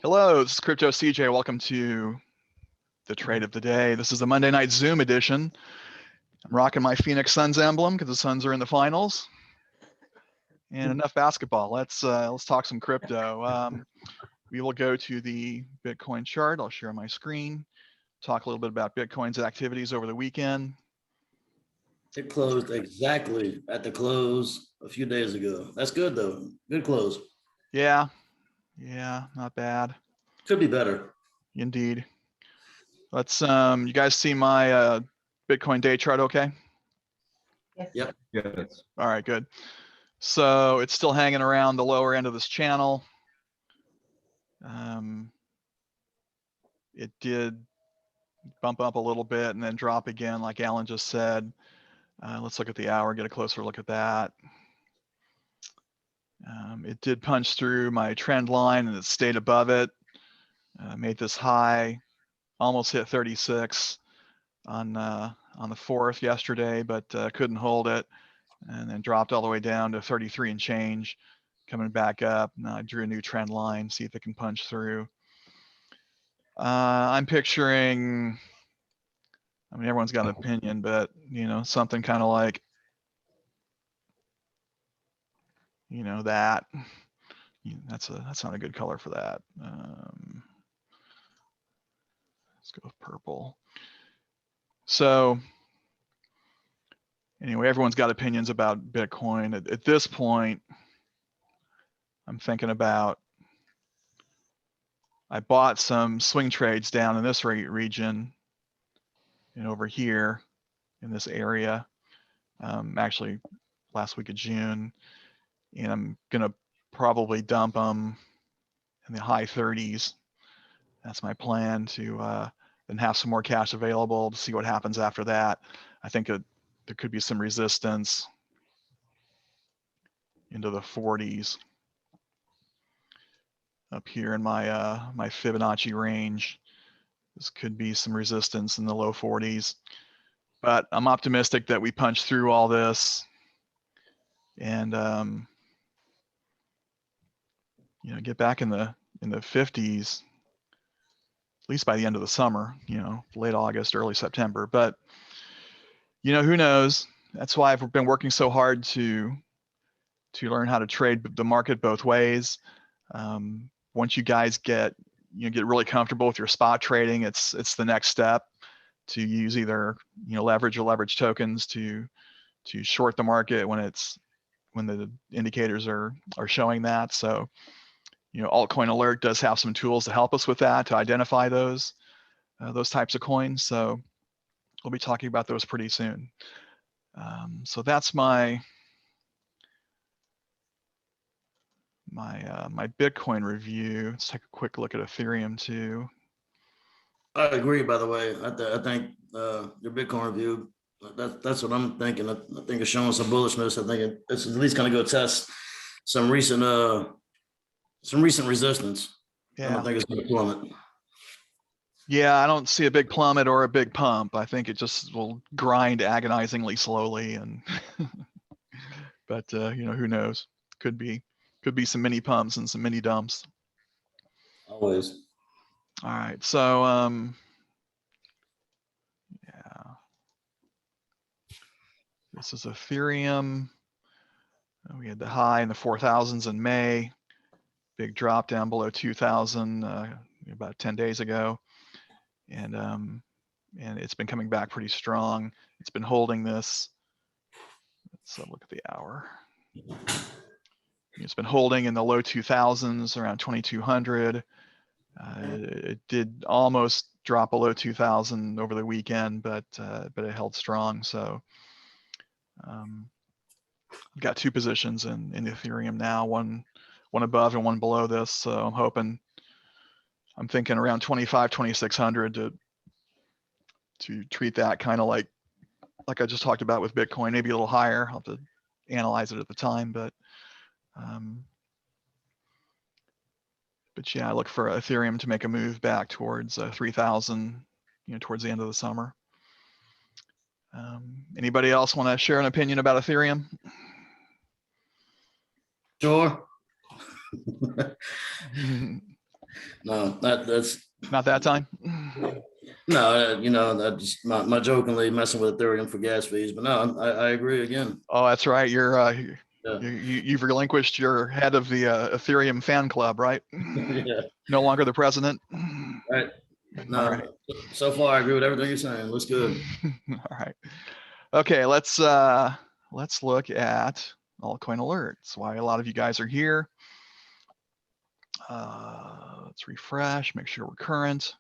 Hello, this is Crypto CJ. Welcome to the trade of the day. This is the Monday night Zoom edition. I'm rocking my Phoenix Suns emblem because the Suns are in the finals. And enough basketball. Let's talk some crypto. We will go to the Bitcoin chart. I'll share my screen. Talk a little bit about Bitcoin's activities over the weekend. It closed exactly at the close a few days ago. That's good though. Good close. Yeah, not bad. Could be better. Indeed. Let's you guys see my Bitcoin day chart okay? Yep. Yes. All right, good. So it's still hanging around the lower end of this channel. It did bump up a little bit and then drop again, like Alan just said. Let's look at the hour, get a closer look at that. It did punch through my trend line and it stayed above it. Made this high, almost hit 36 on the 4th yesterday, but couldn't hold it, and then dropped all the way down to 33 and change, coming back up. Now I drew a new trend line, see if it can punch through. I'm picturing, I mean, everyone's got an opinion, but something kind of like, that's not a good color for that. Let's go with purple. So anyway, everyone's got opinions about Bitcoin. At this point, I'm thinking about, I bought some swing trades down in this region and over here in this area, actually last week of June, and I'm gonna probably dump them in the high 30s. That's my plan, to then have some more cash available to see what happens after that. I think there could be some resistance into the 40s up here in my my Fibonacci range. This could be some resistance in the low 40s, but I'm optimistic that we punch through all this and get back in the 50s, at least by the end of the summer, late August, early September. But who knows? That's why I've been working so hard to learn how to trade the market both ways. Once you guys get really comfortable with your spot trading, it's the next step to use either leverage or leverage tokens to short the market when the indicators are showing that. So Altcoin Alert does have some tools to help us with that, to identify those types of coins. So we'll be talking about those pretty soon. So that's my Bitcoin review. Let's take a quick look at Ethereum too. I agree. By the way, I think your Bitcoin review. That's what I'm thinking. I think it's showing some bullishness. I think it's at least going to go test some recent resistance. Yeah. I don't think it's going to plummet. Yeah, I don't see a big plummet or a big pump. I think it just will grind agonizingly slowly, and but who knows? Could be some mini pumps and some mini dumps. Always. All right, so yeah, this is Ethereum. We had the high in the 4,000s in May, big drop down below 2,000 about 10 days ago, and it's been coming back pretty strong. It's been holding this. Let's look at the hour. It's been holding in the low 2000s, around 2,200. It did almost drop below 2,000 over the weekend, but it held strong. So I've got two positions in Ethereum now, one above and one below this. So I'm thinking around 2,600 to treat that kind of like I just talked about with Bitcoin, maybe a little higher. I'll have to analyze it at the time, but yeah, I look for Ethereum to make a move back towards 3,000, towards the end of the summer. Anybody else want to share an opinion about Ethereum? Sure. No, that's Not that time? no, that's not jokingly messing with Ethereum for gas fees, but no, I agree again. Oh, that's right. Yeah. You've relinquished your head of the Ethereum fan club, right? Yeah. No longer the president. Right. All right. No, so far I agree with everything you're saying. Looks good. All right. Okay, let's look at Altcoin Alert. That's why a lot of you guys are here. Let's refresh, make sure we're current.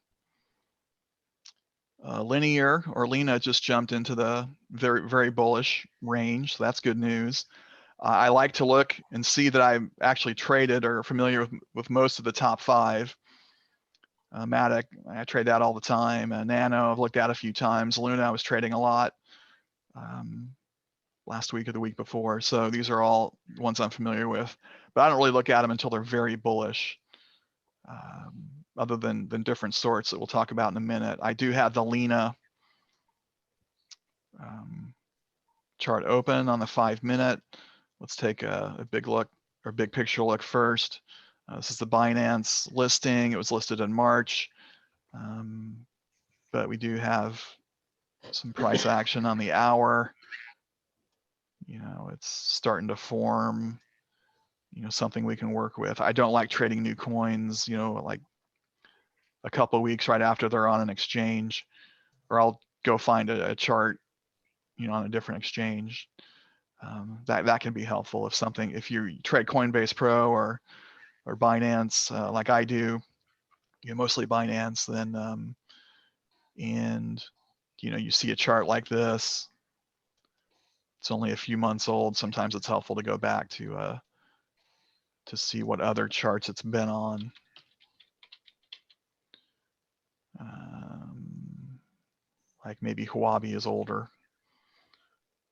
Linear or Lena just jumped into the very, very bullish range. So that's good news. I like to look and see that I'm actually traded or familiar with most of the top 5. Matic, I trade that all the time. Nano, I've looked at a few times. Luna, I was trading a lot last week or the week before. So these are all ones I'm familiar with, but I don't really look at them until they're very bullish. Other than different sorts that we'll talk about in a minute. I do have the Lena chart open on the 5-minute. Let's take a big look or big picture look first. This is the Binance listing. It was listed in March, but we do have some price action on the hour. It's starting to form, something we can work with. I don't like trading new coins, like a couple of weeks right after they're on an exchange, or I'll go find a chart, on a different exchange. That can be helpful if you trade Coinbase Pro or Binance, like I do, mostly Binance, then and you see a chart like this, it's only a few months old. Sometimes it's helpful to go back to see what other charts it's been on. Like maybe Huobi is older.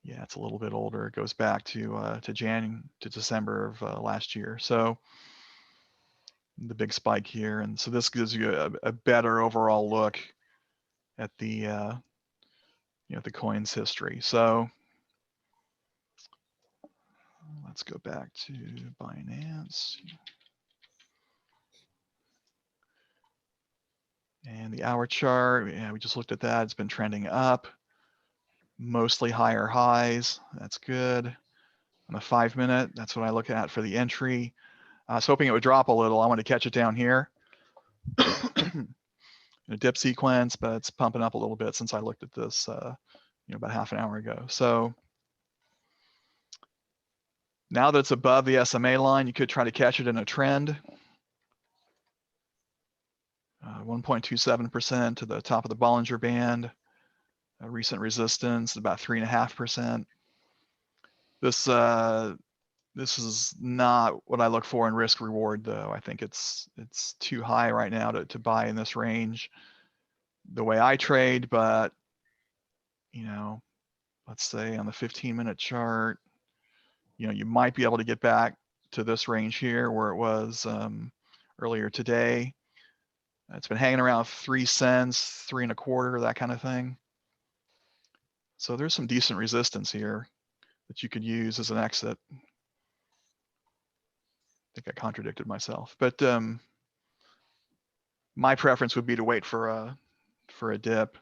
Yeah, it's a little bit older. It goes back to December of last year. So the big spike here, and so this gives you a better overall look at the the coin's history. So let's go back to Binance. And the hour chart, yeah, we just looked at that. It's been trending up, mostly higher highs. That's good. On the 5-minute, that's what I look at for the entry. I was hoping it would drop a little. I want to catch it down here. A dip sequence, but it's pumping up a little bit since I looked at this about half an hour ago. So now that it's above the SMA line, you could try to catch it in a trend. 1.27% to the top of the Bollinger Band. Recent resistance about 3.5%. This is not what I look for in risk reward, though. I think it's too high right now to buy in this range the way I trade, but let's say on the 15-minute chart, you might be able to get back to this range here where it was earlier today. It's been hanging around 3 cents, 3.25, that kind of thing. So there's some decent resistance here that you could use as an exit. I think I contradicted myself, but my preference would be to wait for a dip.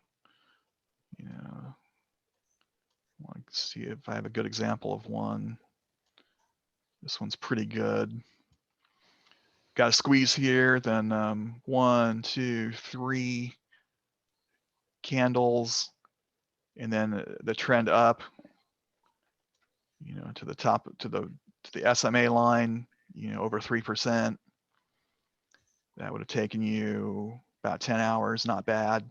Let's see if I have a good example of one. This one's pretty good. Got a squeeze here, then 1, 2, 3 candles, and then the trend up, to the top, to the SMA line, over 3%. That would have taken you about 10 hours, not bad.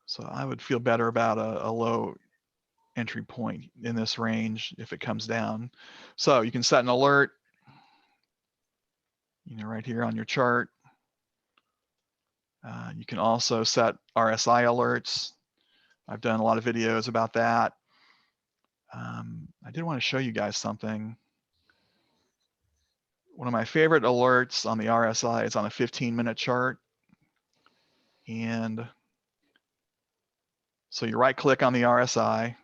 So I would feel better about a low entry point in this range if it comes down. So you can set an alert, right here on your chart. You can also set RSI alerts. I've done a lot of videos about that. I did want to show you guys something. One of my favorite alerts on the RSI is on a 15-minute chart. And so you right click on the RSI.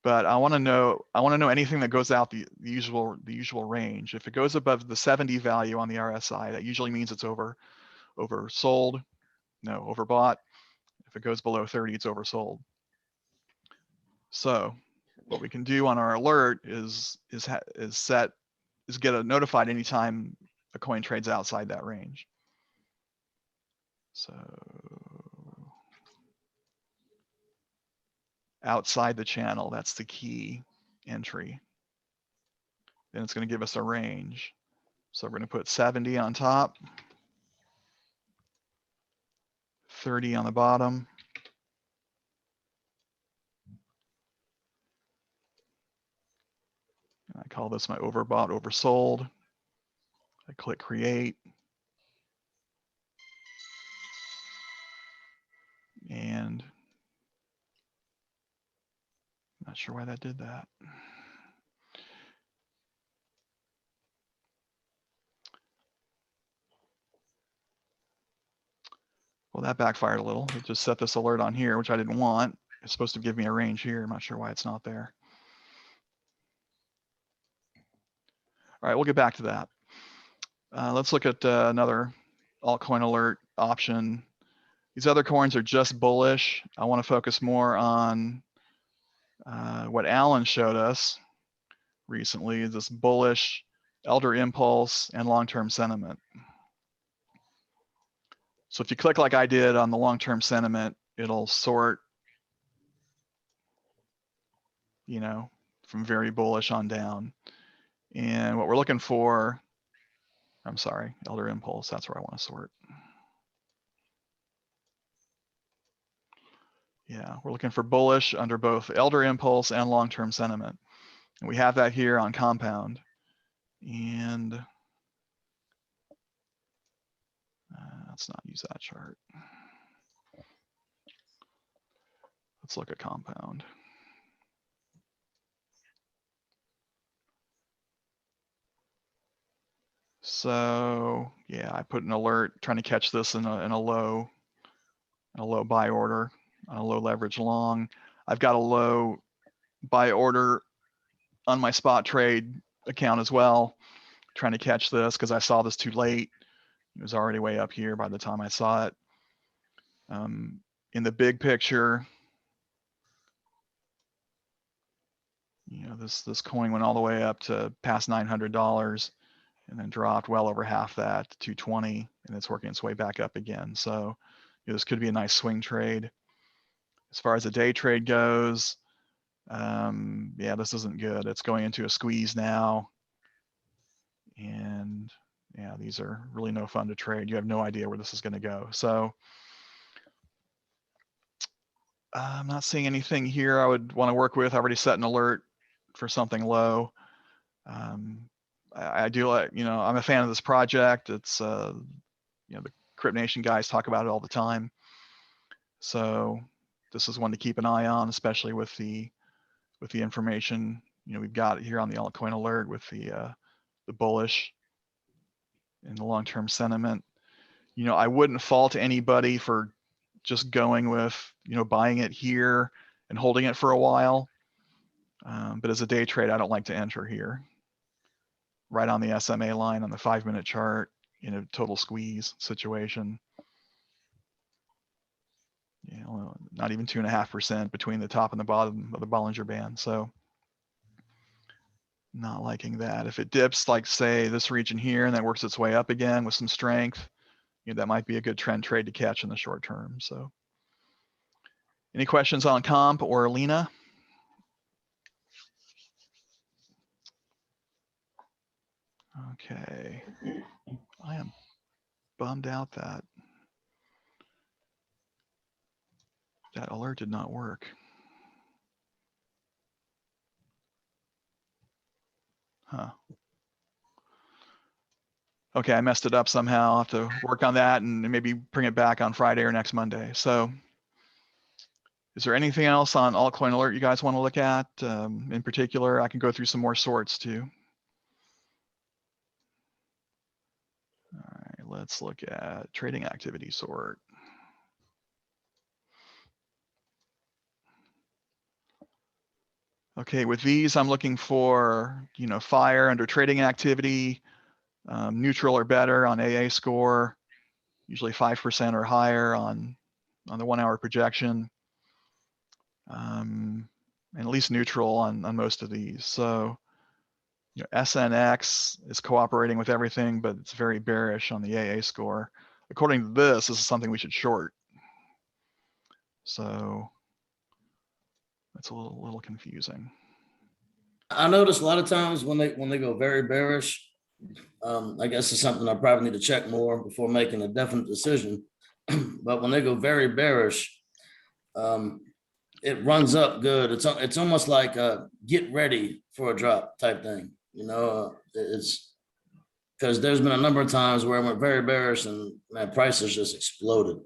but I want to know anything that goes out the usual range. If it goes above the 70 value on the RSI, that usually means it's oversold, no, overbought. If it goes below 30, it's oversold. So what we can do on our alert is get notified anytime a coin trades outside that range. So outside the channel, that's the key entry. Then it's going to give us a range. So we're going to put 70 on top, 30 on the bottom. I call this my overbought, oversold. I click create. And not sure why that did that. Well, that backfired a little. It just set this alert on here, which I didn't want. It's supposed to give me a range here. I'm not sure why it's not there. All right, we'll get back to that. Let's look at another altcoin alert option. These other coins are just bullish. I want to focus more on what Alan showed us recently, this bullish elder impulse and long-term sentiment. So if you click like I did on the long-term sentiment, it'll sort, from very bullish on down. And what we're looking for, I'm sorry, elder impulse, that's where I want to sort. Yeah, we're looking for bullish under both elder impulse and long-term sentiment. And we have that here on compound. And let's not use that chart. Let's look at compound. So yeah, I put an alert trying to catch this in a low buy order, on a low leverage long. I've got a low buy order on my spot trade account as well, trying to catch this because I saw this too late. It was already way up here by the time I saw it. In the big picture, this coin went all the way up to past $900 and then dropped well over half that to 220, and it's working its way back up again. So this could be a nice swing trade. As far as a day trade goes, yeah, this isn't good. It's going into a squeeze now. And yeah, these are really no fun to trade. You have no idea where this is going to go. So I'm not seeing anything here I would want to work with. I already set an alert for something low. I do like, I'm a fan of this project. It's, the CryptNation guys talk about it all the time. So this is one to keep an eye on, especially with the information, we've got here on the Altcoin Alert with the bullish and the long-term sentiment. I wouldn't fault anybody for just going with, buying it here and holding it for a while. But as a day trade, I don't like to enter here. Right on the SMA line on the 5-minute chart, total squeeze situation. Not even 2.5% between the top and the bottom of the Bollinger Band. So not liking that. If it dips like, say, this region here and then works its way up again with some strength, that might be a good trend trade to catch in the short term. So any questions on comp or Lena? Okay. I am bummed out that alert did not work. Huh. Okay, I messed it up somehow. I'll have to work on that and maybe bring it back on Friday or next Monday. So is there anything else on Altcoin Alert you guys want to look at in particular? I can go through some more sorts too. All right, let's look at trading activity sort. Okay, with these, I'm looking for, fire under trading activity, neutral or better on AA score, usually 5% or higher on the 1 hour projection, and at least neutral on most of these. So, SNX is cooperating with everything, but it's very bearish on the AA score. According to this is something we should short. So that's a little confusing. I notice a lot of times when they go very bearish, I guess it's something I probably need to check more before making a definite decision. But when they go very bearish, it runs up good. It's almost like a get ready for a drop type thing. It's because there's been a number of times where I went very bearish and man, prices just exploded.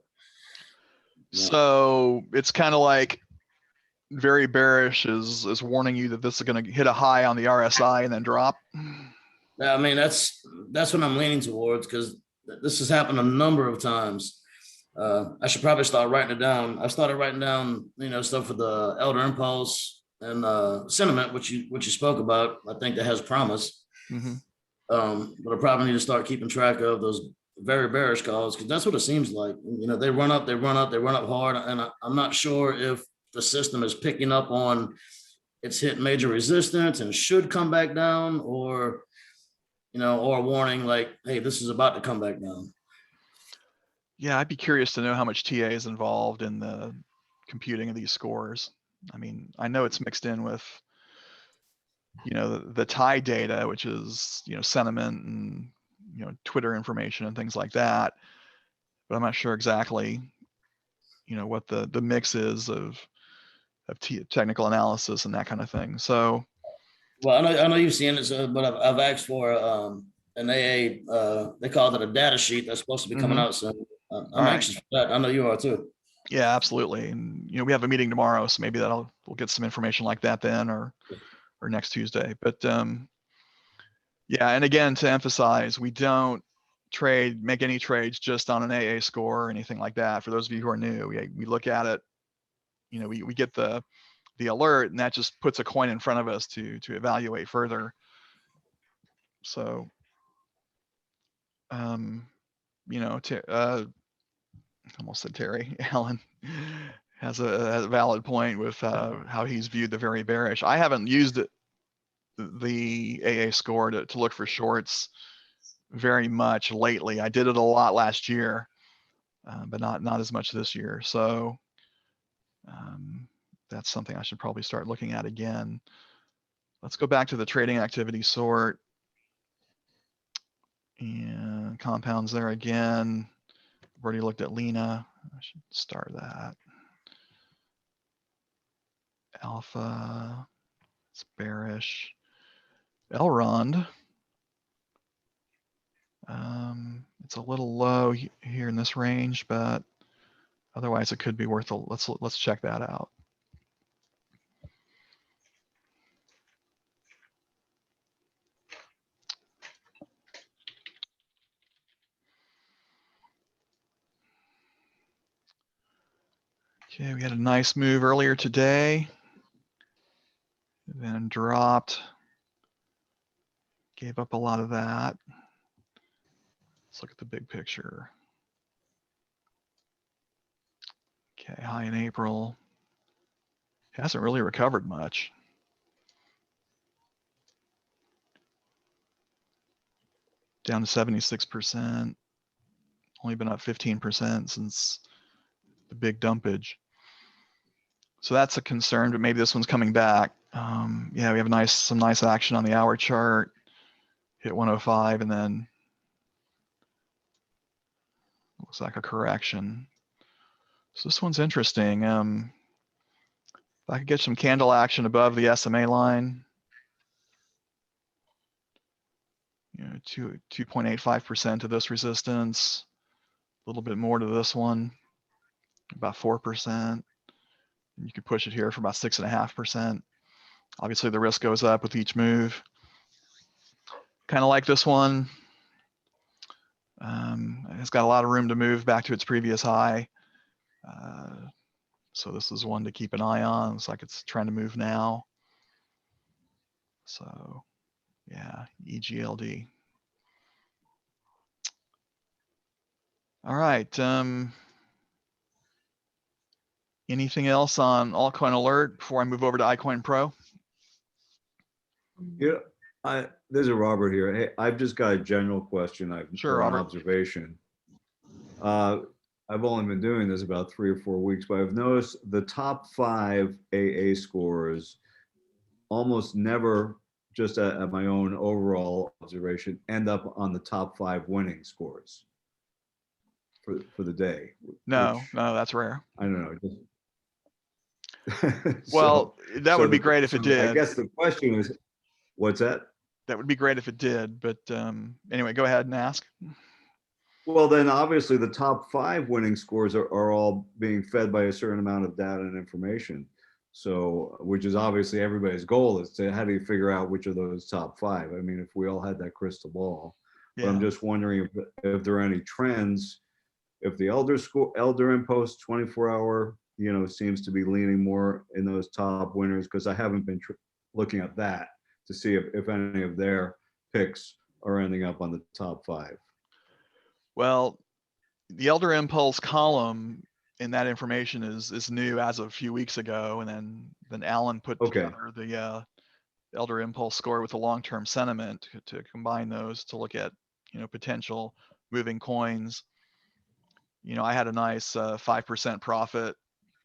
So it's kind of like very bearish is warning you that this is going to hit a high on the RSI and then drop. I mean, that's what I'm leaning towards, because this has happened a number of times. I should probably start writing it down. I started writing down, stuff for the Elder Impulse and Sentiment, which you spoke about. I think that has promise. Mm-hmm. But I probably need to start keeping track of those very bearish calls, because that's what it seems like. They run up hard, and I'm not sure if the system is picking up on it's hit major resistance and should come back down, or or a warning like, hey, this is about to come back down. Yeah, I'd be curious to know how much TA is involved in the computing of these scores. I mean, I know it's mixed in with, the TIE data, which is, sentiment and, Twitter information and things like that. But I'm not sure exactly, what the mix is of technical analysis and that kind of thing. So, well, I know you've seen it, but I've asked for an AA. They call it a data sheet that's supposed to be coming out soon. I'm anxious for that. I know you are too. Yeah, absolutely. And we have a meeting tomorrow, so maybe we'll get some information like that then, or next Tuesday. But yeah, and again, to emphasize, we don't make any trades just on an AA score or anything like that. For those of you who are new, we look at it. We get the alert, and that just puts a coin in front of us to evaluate further. So, almost said Terry, Alan has a valid point with how he's viewed the very bearish. I haven't used the AA score to look for shorts very much lately. I did it a lot last year, but not as much this year. So that's something I should probably start looking at again. Let's go back to the trading activity sort and compounds there again. I've already looked at Lena. I should start that. Alpha, it's bearish. Elrond, it's a little low here in this range, but otherwise it could be worth a, let's check that out. Okay, we had a nice move earlier today, then dropped, gave up a lot of that. Let's look at the big picture. Okay, high in April. Hasn't really recovered much. Down to 76%. Only been up 15% since the big dumpage. So that's a concern, but maybe this one's coming back. Yeah, we have some nice action on the hour chart. Hit 105 and then looks like a correction. So this one's interesting. If I could get some candle action above the SMA line, 2.85% of this resistance, a little bit more to this one, about 4%. You could push it here for about 6.5%. Obviously, the risk goes up with each move. Kind of like this one. It's got a lot of room to move back to its previous high. So this is one to keep an eye on. Looks like it's trying to move now. So yeah, EGLD. All right. Anything else on Altcoin Alert before I move over to iCoinPro? Yeah, there's a Robert here. Hey, I've just got a general question. Sure, Or an Robert. observation. I've only been doing this about 3 or 4 weeks, but I've noticed the top 5 AA scores almost never, just at my own overall observation, end up on the top 5 winning scores for the day. No, Which that's rare. I don't know. Well, that would be The great if it I did. guess the question is, what's that? That would be great if it did. But anyway, go ahead and ask. Well, then obviously the top 5 winning scores are all being fed by a certain amount of data and information. So, which is obviously everybody's goal, is to how do you figure out which of those top 5? I mean, if we all had that crystal ball, but I'm Yeah. just wondering if there are any trends, if the elder impost 24-hour, seems to be leaning more in those top winners, because I haven't been looking at that to see if any of their picks are ending up on the top 5. Well, the Elder Impulse column in that information is new as of a few weeks ago, and then Alan put Okay. together the Elder Impulse score with the long-term sentiment to combine those to look at potential moving coins. I had a nice 5% profit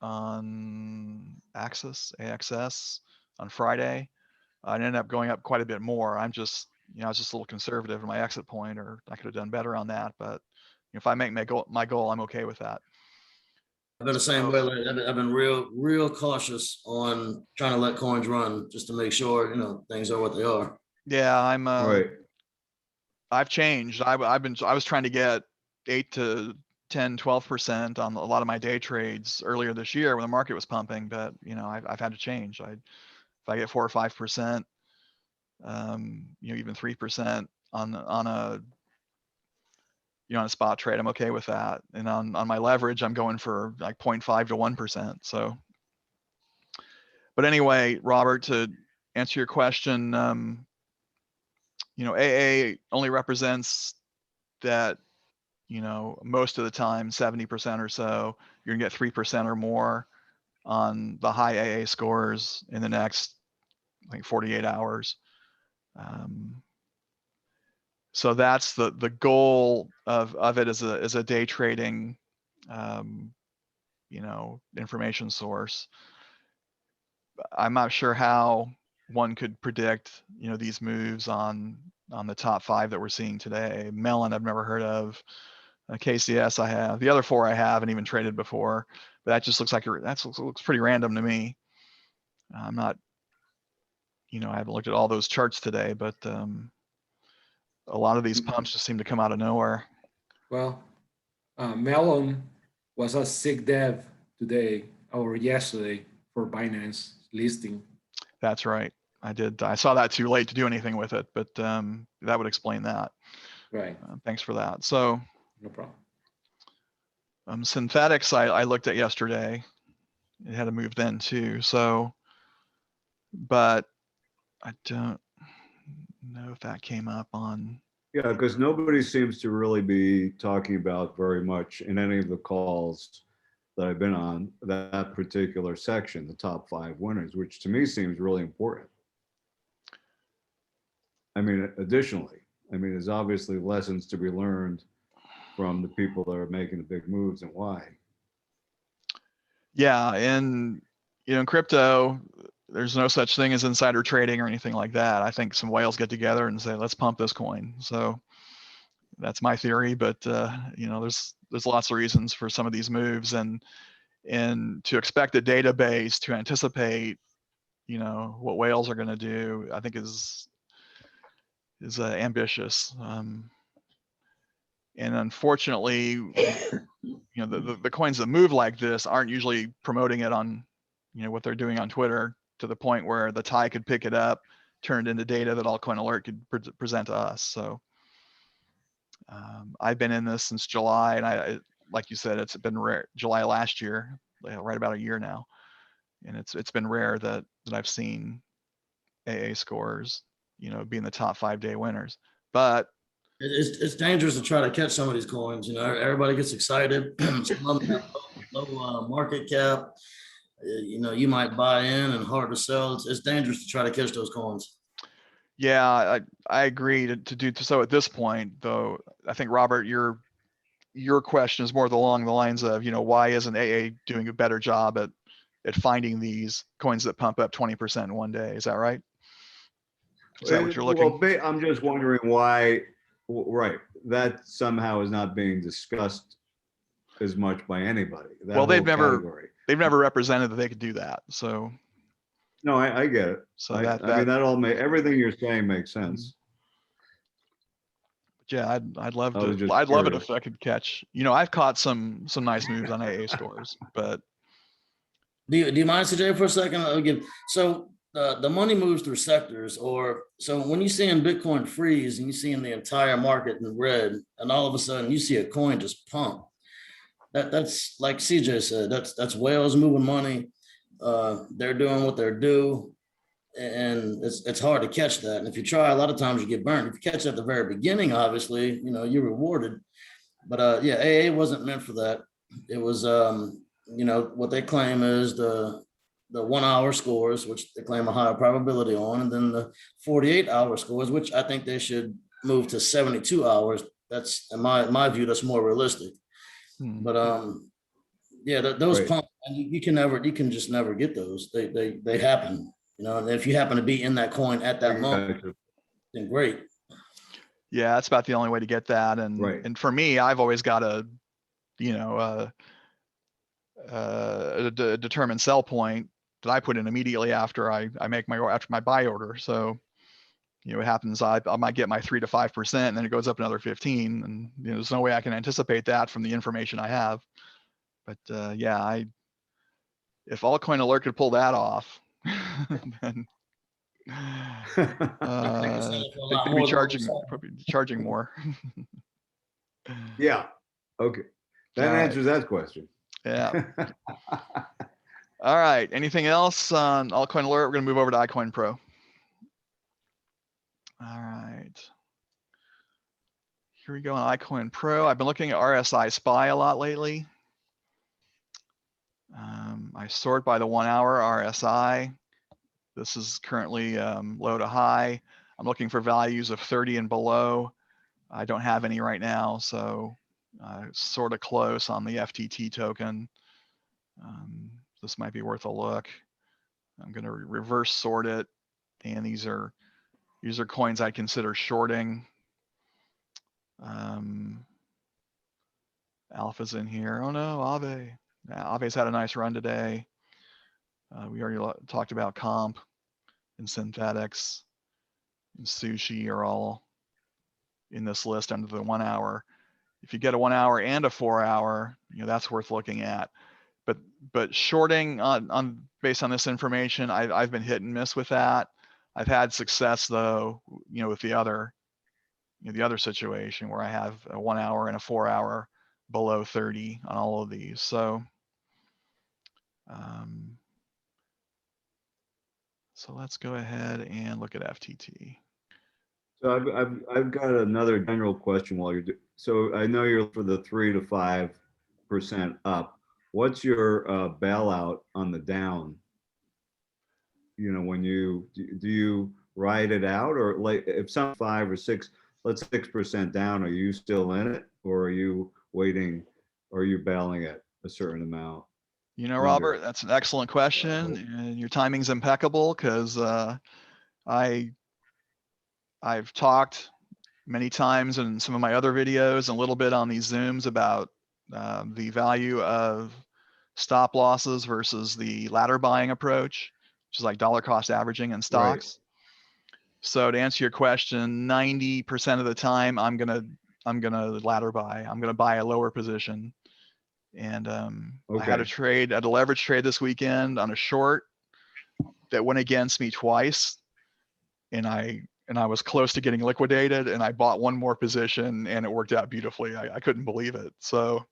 on AXS on Friday. I ended up going up quite a bit more. I was just a little conservative in my exit point, or I could have done better on that. But if I make my goal, I'm okay with that. I've been the same way. Like, I've been real cautious on trying to let coins run just to make sure things are what they are. Yeah, Right. I've changed. I was trying to get 8 to 10, 12% on a lot of my day trades earlier this year when the market was pumping, but I've had to change. If I get 4 or 5%, even 3% on a on a spot trade, I'm okay with that. And on my leverage, I'm going for like 0.5 to 1%. So, but anyway, Robert, to answer your question, AA only represents that, most of the time, 70% or so, you're gonna get 3% or more on the high AA scores in the next, like 48 hours. So that's the goal of it as a day trading, information source. I'm not sure how one could predict, these moves on the top 5 that we're seeing today. Melon, I've never heard of. KCS, I have. The other 4 I haven't even traded before, but that just looks like looks pretty random to me. I'm not, I haven't looked at all those charts today, but a lot of these pumps just seem to come out of nowhere. Well, Melon was a sick dev today or yesterday for Binance listing. That's right. I saw that too late to do anything with it, but that would explain that. Right. Thanks for that. So No problem. synthetics, I looked at yesterday. It had a move then too. So, but I don't know if that came up on. Yeah, because nobody seems to really be talking about very much in any of the calls that I've been on that particular section, the top 5 winners, which to me seems really important. I mean, additionally, there's obviously lessons to be learned from the people that are making the big moves and why. Yeah, and in crypto, there's no such thing as insider trading or anything like that. I think some whales get together and say, let's pump this coin. So that's my theory, but there's lots of reasons for some of these moves, and to expect a database to anticipate what whales are going to do, I think is ambitious. And unfortunately, the coins that move like this aren't usually promoting it on what they're doing on Twitter, to the point where the TIE could pick it up, turn it into data that Altcoin Alert could present to us. So I've been in this since July, and like you said, it's been rare. July last year, right about a year now, and it's been rare that I've seen AA scores, being the top 5-day winners. But It's dangerous to try to catch some of these coins. Everybody gets excited. Some of them have low market cap. You might buy in and hard to sell. It's dangerous to try to catch those coins. yeah, I agree to do so at this point, though. I think, Robert, your question is more along the lines of, why isn't AA doing a better job at finding these coins that pump up 20% in one day? Is that right? Is that what you're looking? Well, I'm just wondering why, right, that somehow is not being discussed as much by anybody. That Well, they've whole never category. represented that they could do that. So No, I get it. So I that mean, that all everything you're saying makes sense. yeah, I'd love I was to. just I'd love it curious. if I could catch. I've caught some nice moves on AA scores, but Do you mind, CJ, for a second? Again, so the money moves through sectors, or so when you see in Bitcoin freeze and you see in the entire market in red, and all of a sudden you see a coin just pump. That's like CJ said. That's whales moving money. They're doing what they're due, and it's hard to catch that. And if you try, a lot of times you get burned. If you catch at the very beginning, obviously, you're rewarded. But yeah, AA wasn't meant for that. It was what they claim is the 1 hour scores, which they claim a higher probability on, and then the 48-hour scores, which I think they should move to 72 hours. That's in my view, that's more realistic. But yeah, those Right. pumps, and you can just never get those. They happen. And if you happen to be in that coin at that moment, then great. yeah, that's about the only way to get that. And Right. and for me, I've always got a determined sell point that I put in immediately after I make my buy order. So it happens, I might get my 3 to 5%, and then it goes up another 15, and there's no way I can anticipate that from the information I have. But yeah, if Altcoin Alert could pull that off, then they could be charging more. Yeah. Okay. That answers that question. Yeah. All right. Anything else on Altcoin Alert? We're going to move over to iCoinPro. All right. Here we go on iCoinPro. I've been looking at RSI SPY a lot lately. I sort by the 1 hour RSI. This is currently low to high. I'm looking for values of 30 and below. I don't have any right now, so sort of close on the FTT token. This might be worth a look. I'm going to reverse sort it, and these are coins I'd consider shorting. Alpha's in here. Oh no, Aave. Aave's had a nice run today. We already talked about comp and synthetics and sushi are all in this list under the 1 hour. If you get a 1 hour and a 4 hour, that's worth looking at. But shorting on based on this information, I've been hit and miss with that. I've had success though, with the other situation where I have a 1 hour and a 4 hour below 30 on all of these. So so let's go ahead and look at FTT. So I've got another general question while you're so I know you're for the 3 to 5% up. What's your bailout on the down? When do you ride it out, or like if some 5 or 6, let's 6% down, are you still in it, or are you waiting, or are you bailing at a certain amount? Robert, that's an excellent question, and your timing's impeccable because I've talked many times in some of my other videos and a little bit on these Zooms about the value of stop losses versus the ladder buying approach, which is like dollar cost averaging in stocks. Right. So to answer your question, 90% of the time I'm gonna ladder buy. I'm gonna buy a lower position. And I had a leverage trade this weekend on a short that went against me twice, and I was close to getting liquidated, and I bought one more position, and it worked out beautifully. I couldn't believe it. So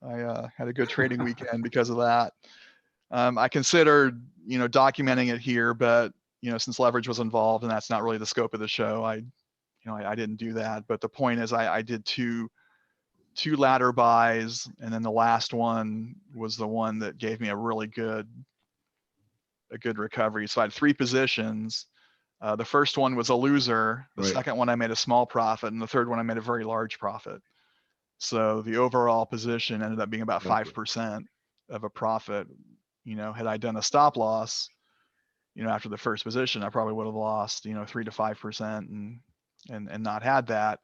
I had a good trading weekend because of that. I considered documenting it here, but since leverage was involved, and that's not really the scope of the show, I didn't do that. But the point is, I did two ladder buys, and then the last one was the one that gave me a really good recovery. So I had 3 positions. The first one was a loser. The Right. second one I made a small profit, and the third one I made a very large profit. So the overall position ended up being about Gotcha. 5% of a profit. Had I done a stop loss, after the first position, I probably would have lost, 3 to 5% and not had that.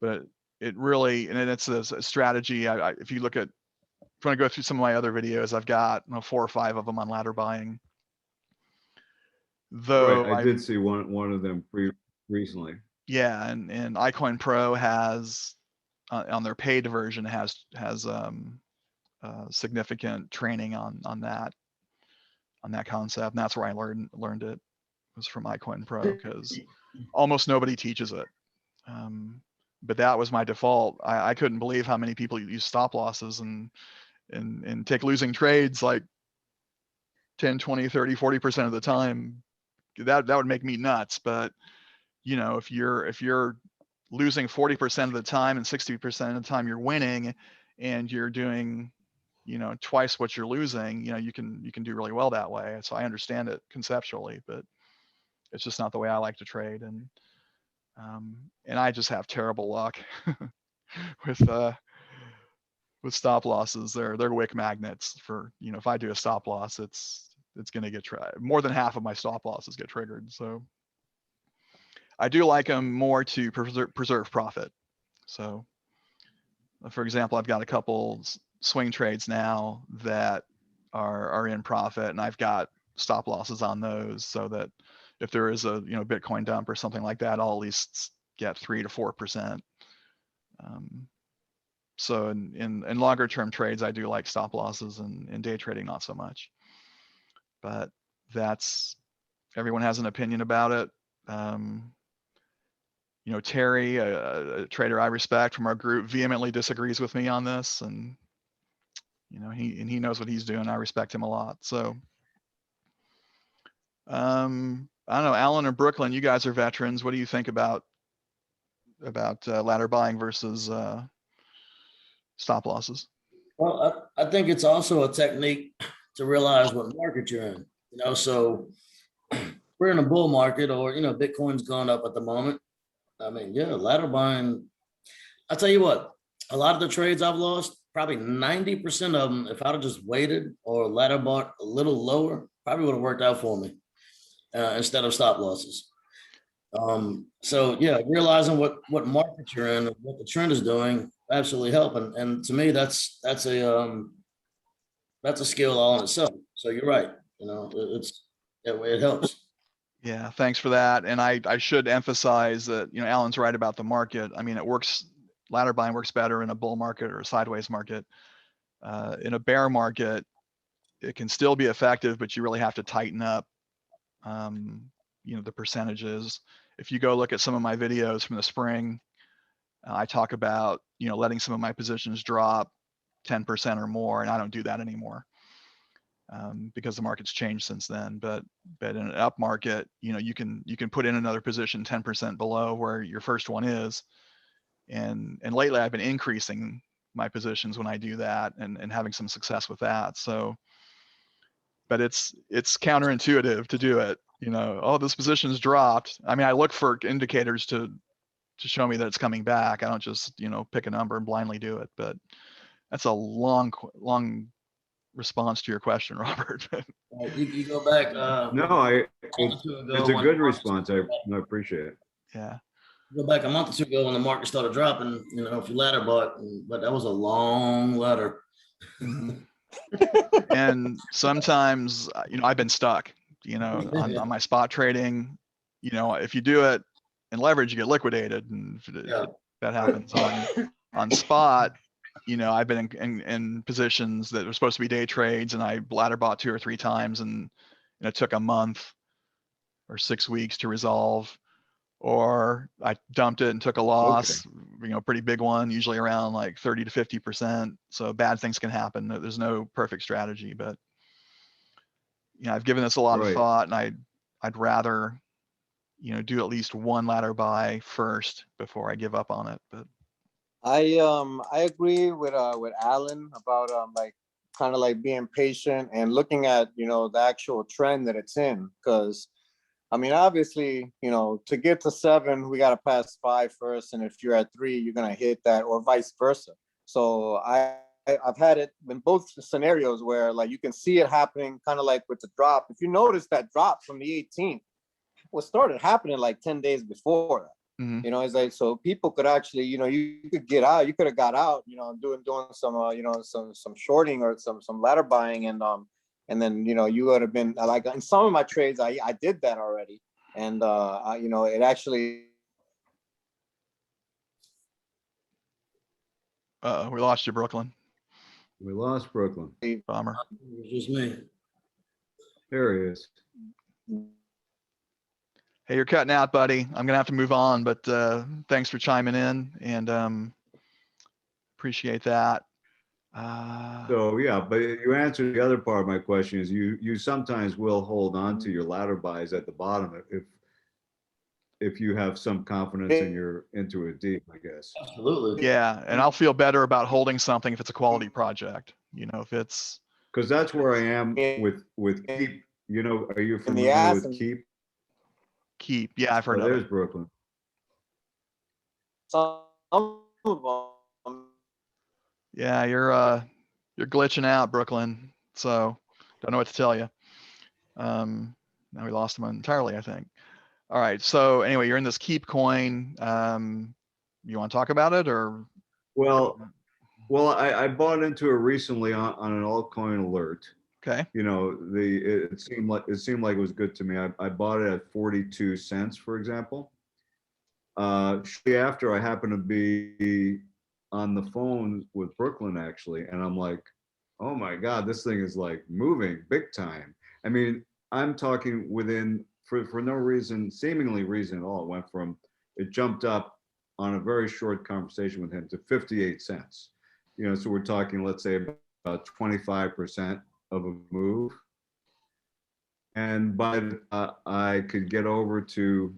But it really, and it's a strategy. If you want to go through some of my other videos, I've got 4 or 5 of them on ladder buying. Though Right, I did see one of them recently. Yeah, and iCoinPro has on their paid version has significant training on that concept, and that's where I learned it, was from iCoinPro, because almost nobody teaches it. But that was my default. I couldn't believe how many people use stop losses and take losing trades like 10, 20, 30, 40% of the time. That would make me nuts. But if you're losing 40% of the time and 60% of the time you're winning, and you're doing twice what you're losing, you can do really well that way. So I understand it conceptually, but it's just not the way I like to trade. And I just have terrible luck with stop losses. They're wick magnets for, if I do a stop loss, it's going to get more than half of my stop losses get triggered. So I do like them more to preserve profit. So for example, I've got a couple swing trades now that are in profit, and I've got stop losses on those, so that if there is a Bitcoin dump or something like that, I'll at least get 3 to 4%. So in longer term trades, I do like stop losses, and in day trading, not so much. But everyone has an opinion about it. Terry, a trader I respect from our group, vehemently disagrees with me on this, and he knows what he's doing. I respect him a lot. So I don't know, Alan or Brooklyn, you guys are veterans. What do you think about ladder buying versus stop losses? Well, I think it's also a technique to realize what market you're in. So we're in a bull market, or Bitcoin's gone up at the moment. I mean, yeah, ladder buying. I'll tell you what, a lot of the trades I've lost, probably 90% of them, if I'd have just waited or ladder bought a little lower, probably would have worked out for me instead of stop losses. So yeah, realizing what market you're in, what the trend is doing, absolutely help. And to me, that's a skill all in itself. So you're right. It helps. Yeah, thanks for that. And I should emphasize that, Alan's right about the market. I mean, ladder buying works better in a bull market or a sideways market. In a bear market, it can still be effective, but you really have to tighten up, the percentages. If you go look at some of my videos from the spring, I talk about, letting some of my positions drop 10% or more, and I don't do that anymore. Because the market's changed since then. But in an up market, you can put in another position 10% below where your first one is. And lately I've been increasing my positions when I do that, and having some success with that. So, but it's counterintuitive to do it. Oh, this position's dropped. I mean, I look for indicators to show me that it's coming back. I don't just, pick a number and blindly do it. But that's a long response to your question, Robert. You go back. No, it's a good response. I appreciate it. Yeah. Go back a month or two ago when the market started dropping, if you ladder bought, but that was a long ladder. Mm-hmm. And sometimes, I've been stuck, on my spot trading. If you do it in leverage, you get liquidated, and that happens on spot. I've been in positions that were supposed to be day trades, and I ladder bought 2 or 3 times, and it took a month or 6 weeks to resolve. Or I dumped it and took a loss, pretty big one, usually around like 30 to 50%. So bad things can happen. There's no perfect strategy, but I've given this a lot of thought, and I'd rather, you know, do at least one ladder buy first before I give up on it. But I agree with Alan about like kind of like being patient and looking at, you know, the actual trend that it's in. Because I mean, obviously, you know, to get to 7, we got to pass 5 first, and if you're at 3, you're gonna hit that, or vice versa. So I've had it in both scenarios where like you can see it happening, kind of like with the drop. If you notice that drop from the 18th, what started happening like 10 days before that. mhm. You know, it's like, so people could actually, you know, you could get out, you could have got out, you know, doing some, you know, some shorting or some ladder buying, and then, you know, you would have been like, in some of my trades, I did that already. And, you know, it actually, We lost you, Brooklyn. We lost Brooklyn. Bummer. It's just me. There he is. Hey, you're cutting out, buddy. I'm gonna have to move on, but thanks for chiming in, and appreciate that. So yeah, but you answered the other part of my question is you sometimes will hold on to your ladder buys at the bottom if you have some confidence in your into a deep, I guess. Absolutely. Yeah, and I'll feel better about holding something if it's a quality project. You know, if it's Because that's where I am with Keep. You know, are you in the familiar ass with and Keep? Keep. Yeah, I've heard Oh, of there's it. Brooklyn. some of them, Yeah, you're glitching out, Brooklyn. So don't know what to tell you. Now we lost him entirely, I think. All right. So anyway, you're in this Keep coin. You want to talk about it or? Well, I bought into it recently on an Altcoin Alert. Okay. You know, it seemed like it was good to me. I bought it at 42 cents, for example. Shortly after, I happened to be on the phone with Brooklyn actually, and I'm like, oh my God, this thing is like moving big time. I mean, I'm talking within for no reason, seemingly reason at all. It jumped up on a very short conversation with him to 58 cents. You know, so we're talking, let's say about 25% of a move. And I could get over to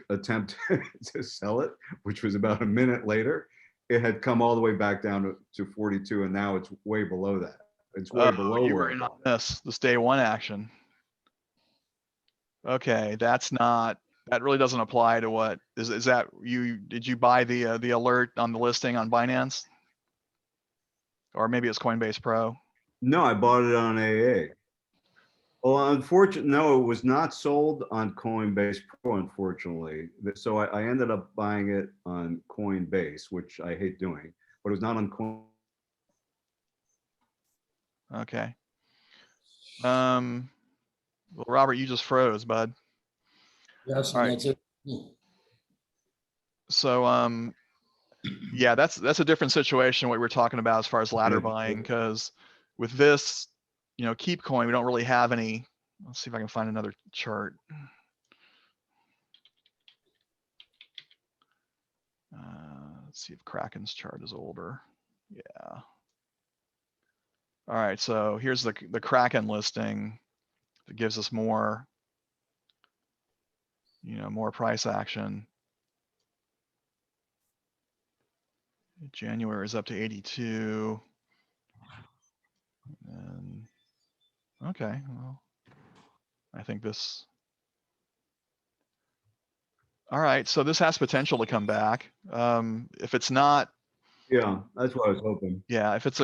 attempt to sell it, which was about a minute later, it had come all the way back down to 42, and now it's way below that. It's way below You where were I in on bought it. this day one action. Okay, that really doesn't apply to what is that did you buy the alert on the listing on Binance? Or maybe it's Coinbase Pro. No, I bought it on AA. Well, unfortunately, no, it was not sold on Coinbase Pro, unfortunately. So I ended up buying it on Coinbase, which I hate doing, but it was not on Coin. Okay. Well, Robert, you just froze, bud. Yes, All right. that's it. So, yeah, that's a different situation what we were talking about as far as ladder buying, because with this, you know, Keep Coin, we don't really have any. Let's see if I can find another chart. Let's see if Kraken's chart is older. Yeah. All right, so here's the Kraken listing. It gives us more, you know, more price action. January is up to 82. And okay, well, I think this. All right, so this has potential to come back. If it's not, Yeah, that's what I was hoping. yeah, if it's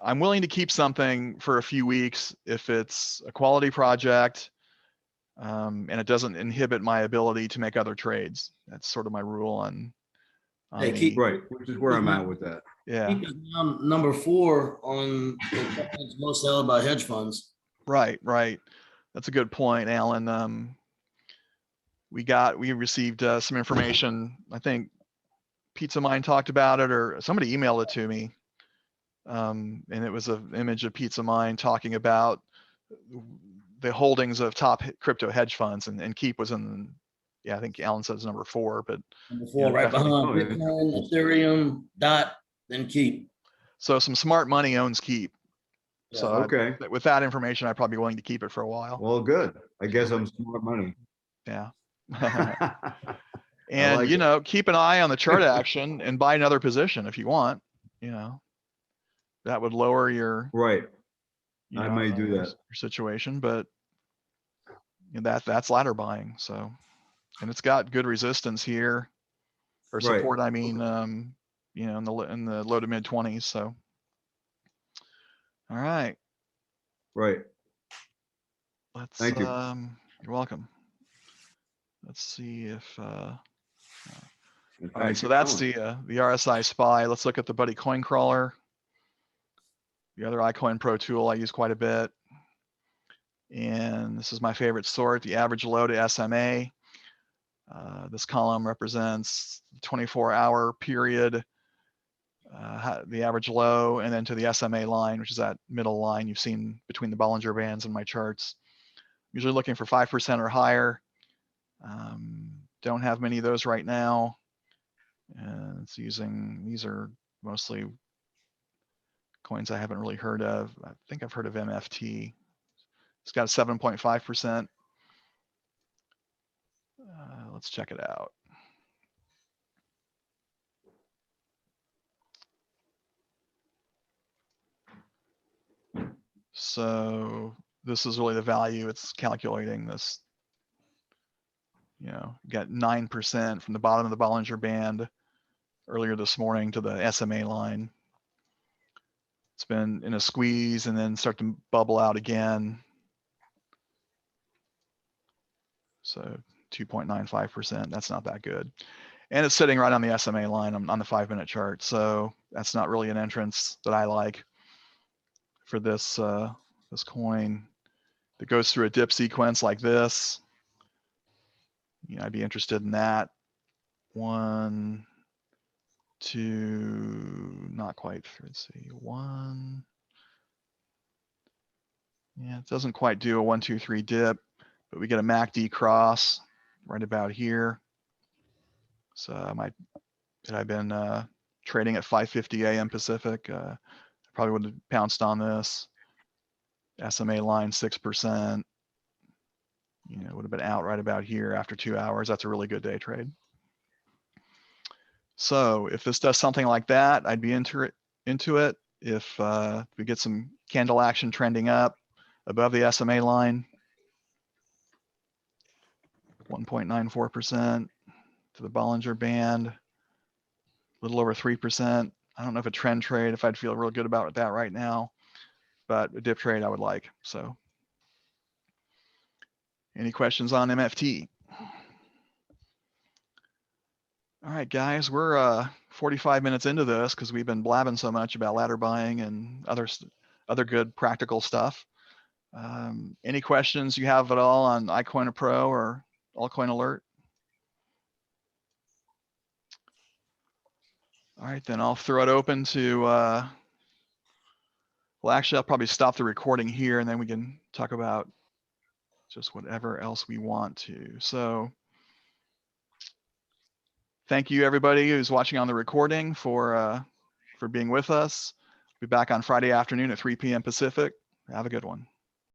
I'm willing to keep something for a few weeks if it's a quality project, and it doesn't inhibit my ability to make other trades. That's sort of my rule on Hey, the, Keep Right, which is where I'm at with that. yeah, Keep is now number 4 on the most held by hedge funds. right. That's a good point, Alan. We received some information. I think Pizza Mine talked about it, or somebody emailed it to me. And it was an image of Pizza Mine talking about the holdings of top crypto hedge funds, and Keep was in, yeah, I think Alan says number 4, but Number you 4, know, right definitely. behind Oh, yeah. Bitcoin, Ethereum, DOT, then Keep. So some smart money owns Keep. Yeah. So Okay. with that information, I'd probably be willing to keep it for a while. Well, good. I guess I'm smart money. Yeah. I And, like you it. know, keep an eye on the chart action and buy another position if you want, you know, that would lower your, Right. you I know, may do your that. situation, but you know, that's ladder buying. So, and it's got good resistance here or Right. support. I mean, you know, in the low to mid 20s. So, all right, Right. let's, Thank you. you're welcome. Let's see if, And all right, thanks so for that's coming. the RSI SPY. Let's look at the Buddy Coin Crawler, the other iCoinPro tool I use quite a bit. And this is my favorite sort, the average low to SMA. This column represents the 24-hour period, the average low, and then to the SMA line, which is that middle line you've seen between the Bollinger Bands in my charts. Usually looking for 5% or higher. Don't have many of those right now. And it's using, these are mostly coins I haven't really heard of. I think I've heard of MFT. It's got a 7.5%. Let's check it out. So this is really the value it's calculating this. You know, you got 9% from the bottom of the Bollinger Band earlier this morning to the SMA line. It's been in a squeeze and then start to bubble out again. So 2.95%, that's not that good. And it's sitting right on the SMA line on the 5-minute chart. So that's not really an entrance that I like for this, this coin that goes through a dip sequence like this. You know, I'd be interested in that. 1, 2, not quite. Let's see, 1. Yeah, it doesn't quite do a 1, 2, 3 dip, but we get a MACD cross right about here. So had I been trading at 5:50 a.m. Pacific, I probably would have pounced on this. SMA line 6%. You know, would have been out right about here after 2 hours. That's a really good day trade. So if this does something like that, I'd be into it. If we get some candle action trending up above the SMA line, 1.94% to the Bollinger Band, a little over 3%. I don't know if a trend trade, if I'd feel real good about that right now, but a dip trade I would like. So any questions on MFT? All right, guys, we're 45 minutes into this because we've been blabbing so much about ladder buying and other good practical stuff. Any questions you have at all on iCoinPro or Altcoin Alert? All right, then I'll throw it open to, well, actually, I'll probably stop the recording here and then we can talk about just whatever else we want to. So thank you everybody who's watching on the recording for being with us. Be back on Friday afternoon at 3 p.m. Pacific. Have a good one.